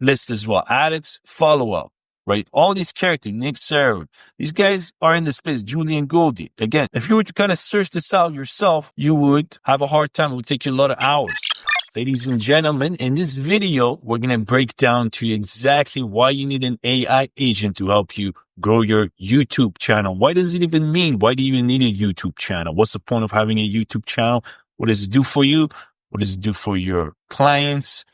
list as well. Alex Follow-Up, right? All these characters, Nick Sarah, these guys are in the space. Julian Goldie. Again, if you were to kind of search this out yourself, you would have a hard time. It would take you a lot of hours. Ladies and gentlemen, in this video, we're going to break down to you exactly why you need an AI agent to help you grow your YouTube channel. What does it even mean? Why do you even need a YouTube channel? What's the point of having a YouTube channel? What does it do for you? What does it do for your clients?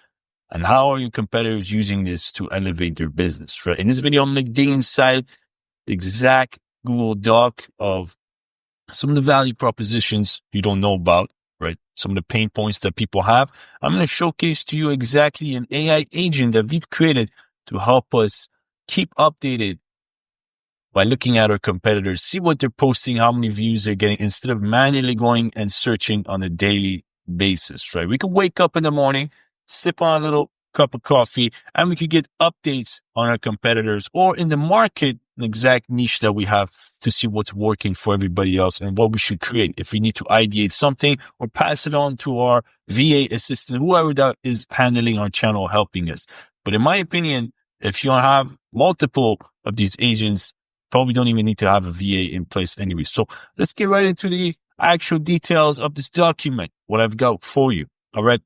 And how are your competitors using this to elevate their business, right? In this video, I'm going to dig inside the exact Google Doc of some of the value propositions you don't know about, right? Some of the pain points that people have. I'm going to showcase to you exactly an AI agent that we've created to help us keep updated by looking at our competitors, see what they're posting, how many views they're getting, instead of manually going and searching on a daily basis, right? We can wake up in the morning, sip on a little cup of coffee, and we could get updates on our competitors or in the market, an exact niche that we have to see what's working for everybody else and what we should create. If we need to ideate something or pass it on to our VA assistant, whoever that is handling our channel, helping us. But in my opinion, if you have multiple of these agents, probably don't even need to have a VA in place anyway. So let's get right into the actual details of this document, what I've got for you. All right.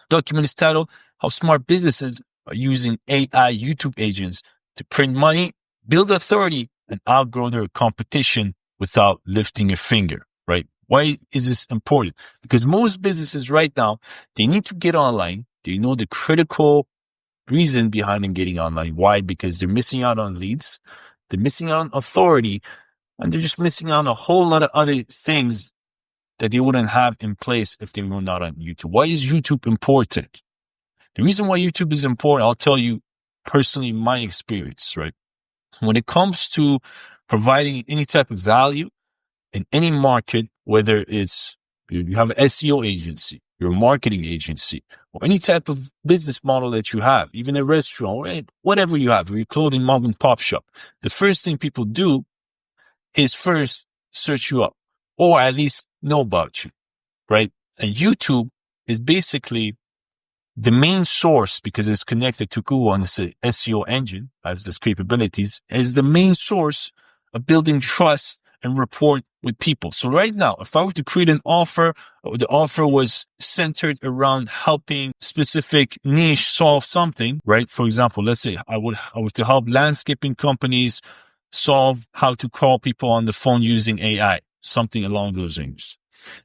Document is titled, How Smart Businesses Are Using AI YouTube Agents to Print Money, Build Authority, and Outgrow Their Competition Without Lifting a Finger, right? Why is this important? Because most businesses right now, they need to get online. They know the critical reason behind them getting online. Why? Because they're missing out on leads. They're missing out on authority. And they're just missing out on a whole lot of other things that they wouldn't have in place if they were not on YouTube. Why is YouTube important? The reason why YouTube is important, I'll tell you personally my experience, right? When it comes to providing any type of value in any market, whether it's you have an SEO agency, your marketing agency, or any type of business model that you have, even a restaurant, or whatever you have, or your clothing mom and pop shop, the first thing people do is first search you up, or at least know about you, right? And YouTube is basically the main source, because it's connected to Google and it's an SEO engine, has these capabilities, is the main source of building trust and rapport with people. So right now, if I were to create an offer, the offer was centered around helping specific niche solve something, right? For example, let's say I would to help landscaping companies solve how to call people on the phone using AI, something along those lines.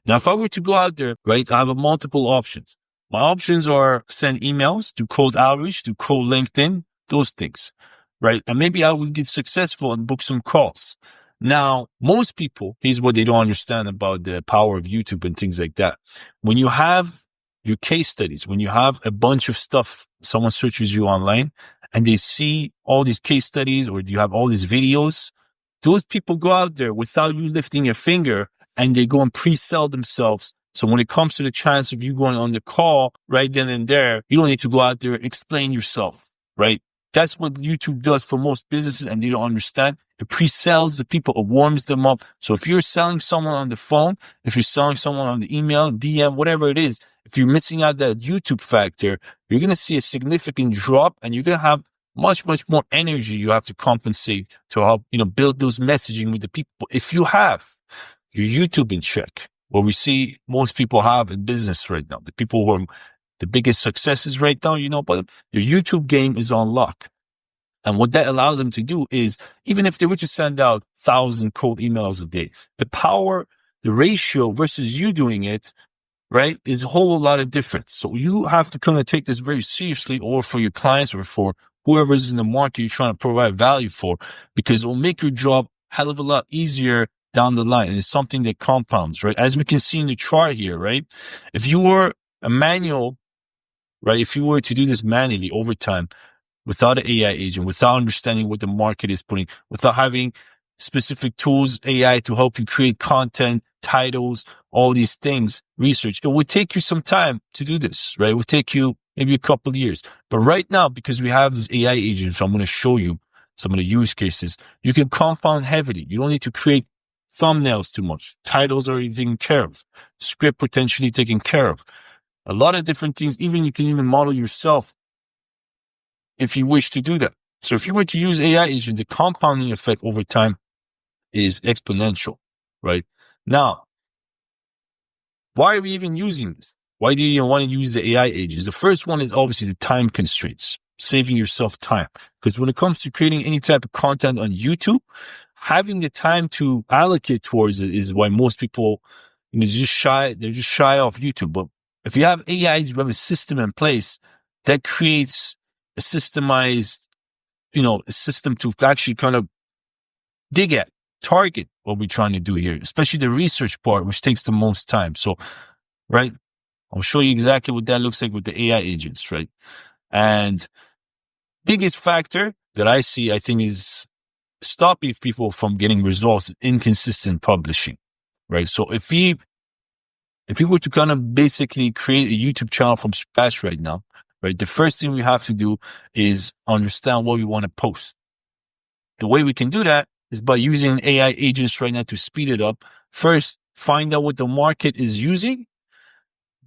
Now, if I were to go out there, right, I have multiple options. My options are send emails, do cold outreach, do cold LinkedIn, those things, right? And maybe I would get successful and book some calls. Now, most people, here's what they don't understand about the power of YouTube and things like that. When you have your case studies, when you have a bunch of stuff, someone searches you online and they see all these case studies or you have all these videos, those people go out there without you lifting a finger and they go and pre-sell themselves. So when it comes to the chance of you going on the call right then and there, you don't need to go out there and explain yourself, right? That's what YouTube does for most businesses, and they don't understand. It pre-sells the people, it warms them up. So if you're selling someone on the phone, if you're selling someone on the email, DM, whatever it is, if you're missing out that YouTube factor, you're going to see a significant drop and you're going to have much, much more energy you have to compensate to help, build those messaging with the people. If you have your YouTube in check, what we see most people have in business right now, the people who are the biggest successes right now, but your YouTube game is on lock. And what that allows them to do is, even if they were to send out 1,000 cold emails a day, the power, the ratio versus you doing it, right, is a whole lot of difference. So you have to kind of take this very seriously, or for your clients or for whoever's in the market you're trying to provide value for, because it will make your job a hell of a lot easier down the line. And it's something that compounds, right? As we can see in the chart here, right? If you were a manual, right? If you were to do this manually over time, without an AI agent, without understanding what the market is putting, without having specific tools, AI to help you create content, titles, all these things, research, it would take you some time to do this, right? It would take you maybe a couple of years. But right now, because we have this AI agent, so I'm going to show you some of the use cases, you can compound heavily. You don't need to create thumbnails too much. Titles already taken care of. Script potentially taken care of. A lot of different things. Even you can even model yourself if you wish to do that. So if you were to use AI agent, the compounding effect over time is exponential, right? Now, why are we even using this? Why do you even want to use the AI agents? The first one is obviously the time constraints, saving yourself time. Because when it comes to creating any type of content on YouTube, having the time to allocate towards it is why most people, they're just shy off YouTube. But if you have AIs, you have a system in place that creates a systemized, a system to actually kind of dig at, target what we're trying to do here, especially the research part, which takes the most time. So, right, I'll show you exactly what that looks like with the AI agents, right? And biggest factor that I see, I think, is stopping people from getting results, inconsistent publishing, right? So if we were to kind of basically create a YouTube channel from scratch right now, right, the first thing we have to do is understand what we want to post. The way we can do that is by using AI agents right now to speed it up. First, find out what the market is using,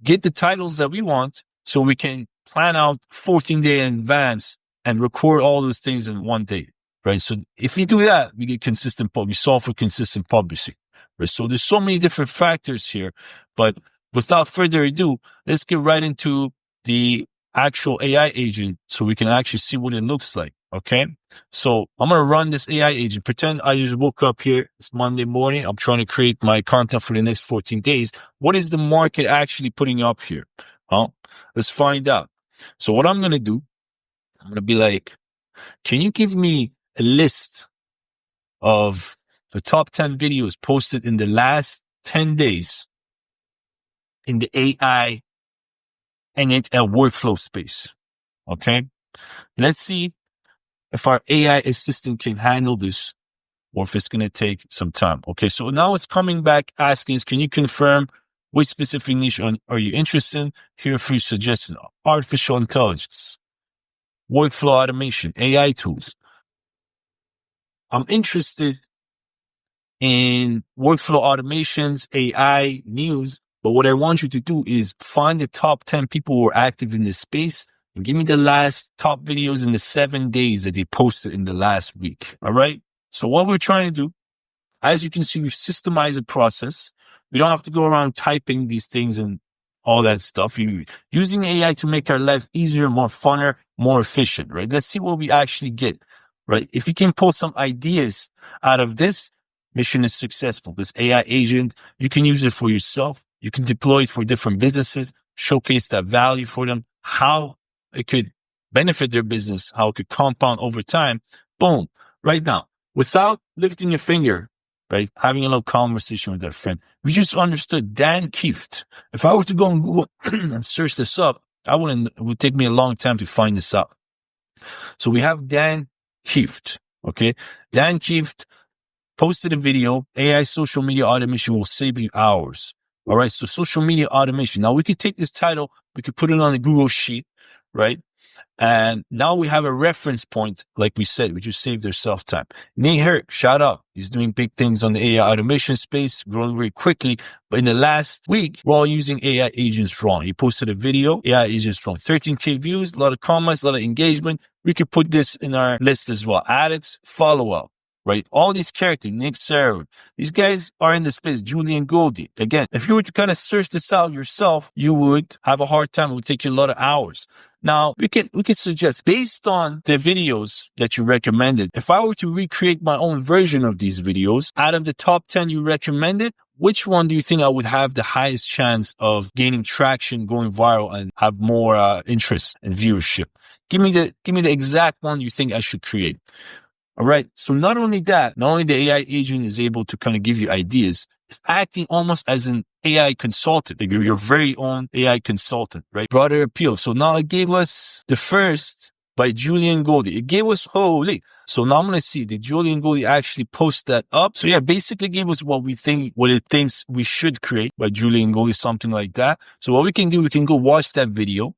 get the titles that we want so we can plan out 14 days in advance and record all those things in one day, right? So if we do that, we get we solve for consistent publishing, right? So there's so many different factors here, but without further ado, let's get right into the actual AI agent so we can actually see what it looks like. Okay. So I'm going to run this AI agent. Pretend I just woke up here. It's Monday morning. I'm trying to create my content for the next 14 days. What is the market actually putting up here? Let's find out. So what I'm going to do, I'm going to be like, can you give me a list of the top 10 videos posted in the last 10 days in the AI and it's a workflow space? Okay. Let's see if our AI assistant can handle this or if it's going to take some time. Okay. So now it's coming back asking us, can you confirm which specific niche are you interested in? Here are 3 suggestions: artificial intelligence, workflow automation, AI tools. I'm interested in workflow automations, AI, news. But what I want you to do is find the top 10 people who are active in this space and give me the last top videos in the 7 days that they posted in the last week. All right. So what we're trying to do, as you can see, we've systemized the process. We don't have to go around typing these things and all that stuff. You're using AI to make our life easier, more funner, more efficient, right? Let's see what we actually get, right? If you can pull some ideas out of this, mission is successful. This AI agent, you can use it for yourself. You can deploy it for different businesses, showcase that value for them, how it could benefit their business, how it could compound over time. Boom, right now, without lifting your finger, right? Having a little conversation with that friend. We just understood Dan Kieft. If I were to go on Google and search this up, it would take me a long time to find this out. So we have Dan Kieft. Okay. Dan Kieft posted a video, AI social media automation will save you hours. All right. So social media automation. Now we could take this title, we could put it on the Google sheet, right? And now we have a reference point. Like we said, we just saved ourselves time. Nate Herrick, shout out. He's doing big things on the AI automation space, growing very quickly. But in the last week, we're all using AI agents wrong. He posted a video, AI agents wrong. 13K views, a lot of comments, a lot of engagement. We could put this in our list as well. Addicts, follow up. Right? All these characters, Nick Sarah, these guys are in the space. Julian Goldie. Again, if you were to kind of search this out yourself, you would have a hard time. It would take you a lot of hours. Now, we could suggest, based on the videos that you recommended, if I were to recreate my own version of these videos, out of the top 10 you recommended, which one do you think I would have the highest chance of gaining traction, going viral, and have more interest and viewership? Give me the exact one you think I should create. All right. So not only the AI agent is able to kind of give you ideas, it's acting almost as an AI consultant, like your very own AI consultant, right? Broader appeal. So now it gave us the first by Julian Goldie. It gave us holy. So now I'm going to see, did Julian Goldie actually post that up? So yeah, basically gave us what it thinks we should create by Julian Goldie, something like that. So what we can do, we can go watch that video.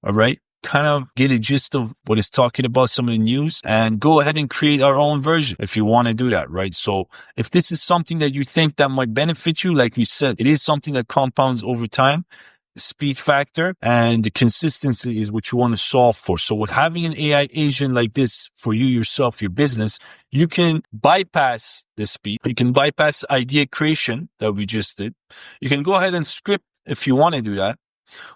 All right. Kind of get a gist of what it's talking about, some of the news, and go ahead and create our own version if you want to do that, right? So if this is something that you think that might benefit you, like we said, it is something that compounds over time. the speed factor, and the consistency is what you want to solve for. So with having an AI agent like this for you yourself, your business, you can bypass the speed. You can bypass idea creation that we just did. You can go ahead and script if you want to do that,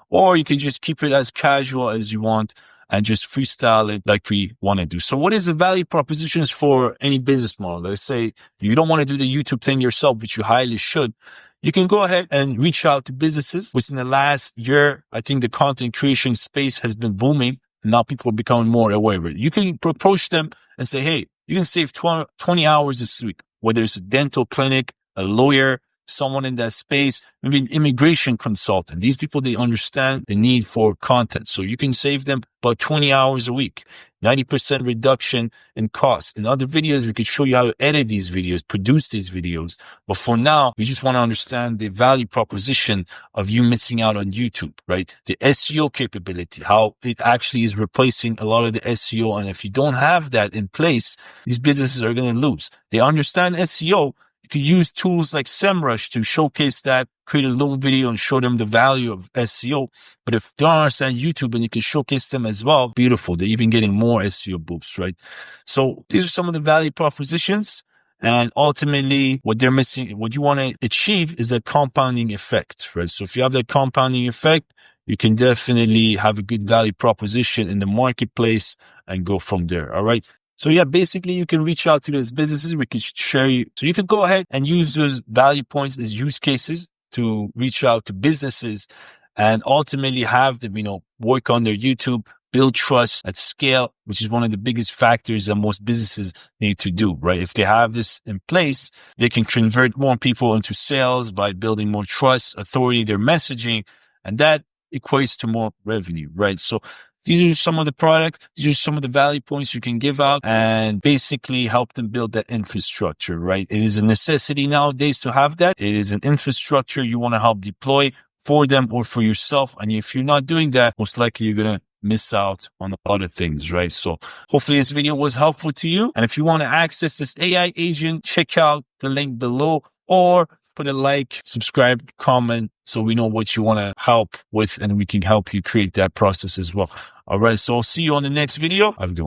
or you can just keep it as casual as you want and just freestyle it like we want to do. So what is the value propositions for any business model? Let's say you don't want to do the YouTube thing yourself, which you highly should. You can go ahead and reach out to businesses. Within the last year, I think the content creation space has been booming. And now people are becoming more aware of it. You can approach them and say, hey, you can save 20 hours this week, whether it's a dental clinic, a lawyer, someone in that space, maybe an immigration consultant. These people, they understand the need for content. So you can save them about 20 hours a week, 90% reduction in cost. In other videos, we could show you how to edit these videos, produce these videos. But for now, we just want to understand the value proposition of you missing out on YouTube, right? The SEO capability, how it actually is replacing a lot of the SEO. And if you don't have that in place, these businesses are going to lose. They understand SEO. You can use tools like SEMrush to showcase that, create a little video and show them the value of SEO. But if they don't understand YouTube and you can showcase them as well, beautiful. They're even getting more SEO boosts, right? So these are some of the value propositions. And ultimately, what they're missing, what you want to achieve is a compounding effect, right? So if you have that compounding effect, you can definitely have a good value proposition in the marketplace and go from there. All right. So yeah, basically you can reach out to those businesses. We can share you. So you can go ahead and use those value points as use cases to reach out to businesses and ultimately have them, work on their YouTube, build trust at scale, which is one of the biggest factors that most businesses need to do, right? If they have this in place, they can convert more people into sales by building more trust, authority, their messaging, and that equates to more revenue, right? So these are some of the product. These are some of the value points you can give out and basically help them build that infrastructure, right? It is a necessity nowadays to have that. It is an infrastructure you want to help deploy for them or for yourself. And if you're not doing that, most likely you're going to miss out on other things, right? So hopefully this video was helpful to you. And if you want to access this AI agent, check out the link below or put a like, subscribe, comment, so we know what you want to help with and we can help you create that process as well. All right. So I'll see you on the next video. Have a good one.